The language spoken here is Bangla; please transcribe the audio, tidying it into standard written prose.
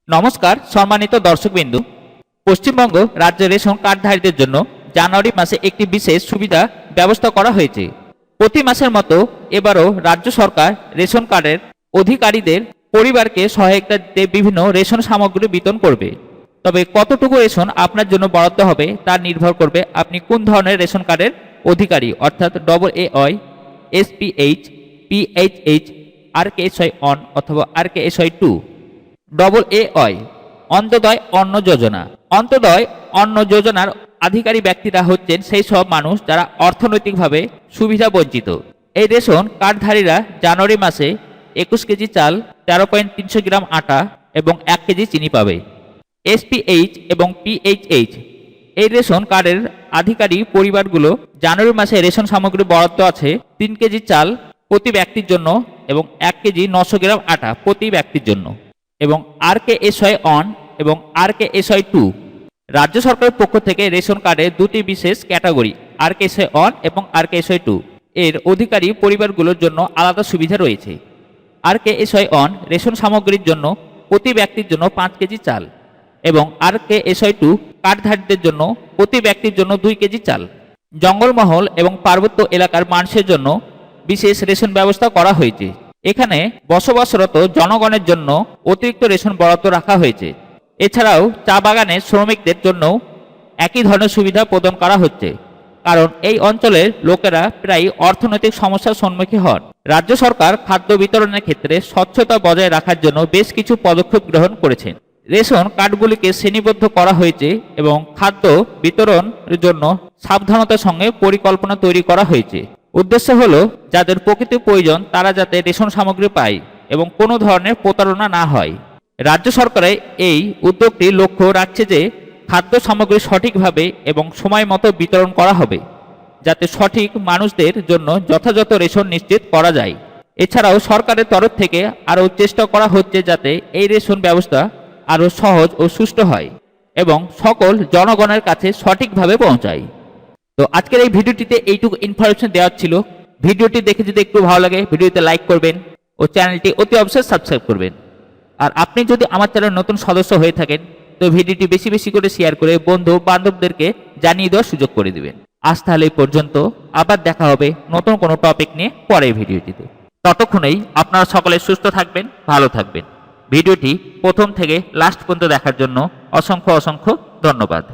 নমস্কার সম্মানিত দর্শকবিন্দু, পশ্চিমবঙ্গ রাজ্য রেশন কার্ডধারীদের জন্য জানুয়ারি মাসে একটি বিশেষ সুবিধা ব্যবস্থা করা হয়েছে। প্রতি মাসের মতো এবারও রাজ্য সরকার রেশন কার্ডের অধিকারীদের পরিবারকে সহায়তা দিতে বিভিন্ন রেশন সামগ্রী বিতরণ করবে। তবে কতটুকু রেশন আপনার জন্য বরাদ্দ হবে তা নির্ভর করবে আপনি কোন ধরনের রেশন কার্ডের অধিকারী, অর্থাৎ AA, SPH, PHH, RKSY 1 অথবা RKSY 2। AA অন্তোদয় অন্ন যোজনা। অন্তোদয় অন্ন যোজনার আধিকারী ব্যক্তিরা হচ্ছেন সেই সব মানুষ যারা অর্থনৈতিকভাবে সুবিধা বঞ্চিত। এই রেশন কার্ডধারীরা জানুয়ারি মাসে 21 কেজি চাল, 13.300 গ্রাম আটা এবং 1 কেজি চিনি পাবে। SPH এবং PHH এই রেশন কার্ডের আধিকারী পরিবারগুলো জানুয়ারি মাসে রেশন সামগ্রী বরাদ্দ আছে 3 কেজি চাল প্রতি ব্যক্তির জন্য এবং 1 কেজি 900 গ্রাম আটা প্রতি ব্যক্তির জন্য। এবং RKSY 1 এবং RKSY 2 রাজ্য সরকারের পক্ষ থেকে রেশন কার্ডে দুটি বিশেষ ক্যাটাগরি RKSY 1 এবং RKSY 2 এর অধিকারী পরিবারগুলোর জন্য আলাদা সুবিধা রয়েছে। RKSY 1 রেশন সামগ্রীর জন্য প্রতি ব্যক্তির জন্য 5 কেজি চাল এবং RKSY 2 কার্ডধারীদের জন্য প্রতি ব্যক্তির জন্য 2 কেজি চাল। জঙ্গলমহল এবং পার্বত্য এলাকার মানুষের জন্য বিশেষ রেশন ব্যবস্থা করা হয়েছে। এখানে বসবাসরত জনগণের জন্য অতিরিক্ত রেশন বরাদ্দ রাখা হয়েছে। এছাড়াও চা বাগানের শ্রমিকদের জন্য একই ধরনের সুবিধা প্রদান করা হচ্ছে, কারণ এই অঞ্চলের লোকেরা প্রায় অর্থনৈতিক সমস্যার সম্মুখীন হন। রাজ্য সরকার খাদ্য বিতরণের ক্ষেত্রে স্বচ্ছতা বজায় রাখার জন্য বেশ কিছু পদক্ষেপ গ্রহণ করেছেন। রেশন কার্ডগুলিকে শ্রেণীবদ্ধ করা হয়েছে এবং খাদ্য বিতরণের জন্য সাবধানতার সঙ্গে পরিকল্পনা তৈরি করা হয়েছে। উদ্দেশ্য হলো যাদের প্রকৃত প্রয়োজন তারা যাতে রেশন সামগ্রী পায় এবং কোনো ধরনের প্রতারণা না হয়। রাজ্য সরকারের এই উদ্যোগটি লক্ষ্য রাখছে যে খাদ্য সামগ্রী সঠিকভাবে এবং সময় মতো বিতরণ করা হবে, যাতে সঠিক মানুষদের জন্য যথাযথ রেশন নিশ্চিত করা যায়। এছাড়াও সরকারের তরফ থেকে আরও চেষ্টা করা হচ্ছে যাতে এই রেশন ব্যবস্থা আরও সহজ ও সুষ্ঠু হয় এবং সকল জনগণের কাছে সঠিকভাবে পৌঁছায়। তো আজকের এই ভিডিওটিতে এইটুকু ইনফরমেশন দেওয়া ছিল। ভিডিওটি দেখে যদি একটু ভালো লাগে ভিডিওতে লাইক করবেন ও চ্যানেলটি অতি অবশ্যই সাবস্ক্রাইব করবেন। আর আপনি যদি আমার চ্যানেলের নতুন সদস্য হয়ে থাকেন তো ভিডিওটি বেশি বেশি করে শেয়ার করে বন্ধু বান্ধবদেরকে জানিয়ে দেওয়ার সুযোগ করে দিবেন। আজ তাহলে এই পর্যন্ত, আবার দেখা হবে নতুন কোনো টপিক নিয়ে পরের ভিডিওটিতে। ততক্ষণেই আপনারা সকলে সুস্থ থাকবেন, ভালো থাকবেন। ভিডিওটি প্রথম থেকে লাস্ট পর্যন্ত দেখার জন্য অসংখ্য ধন্যবাদ।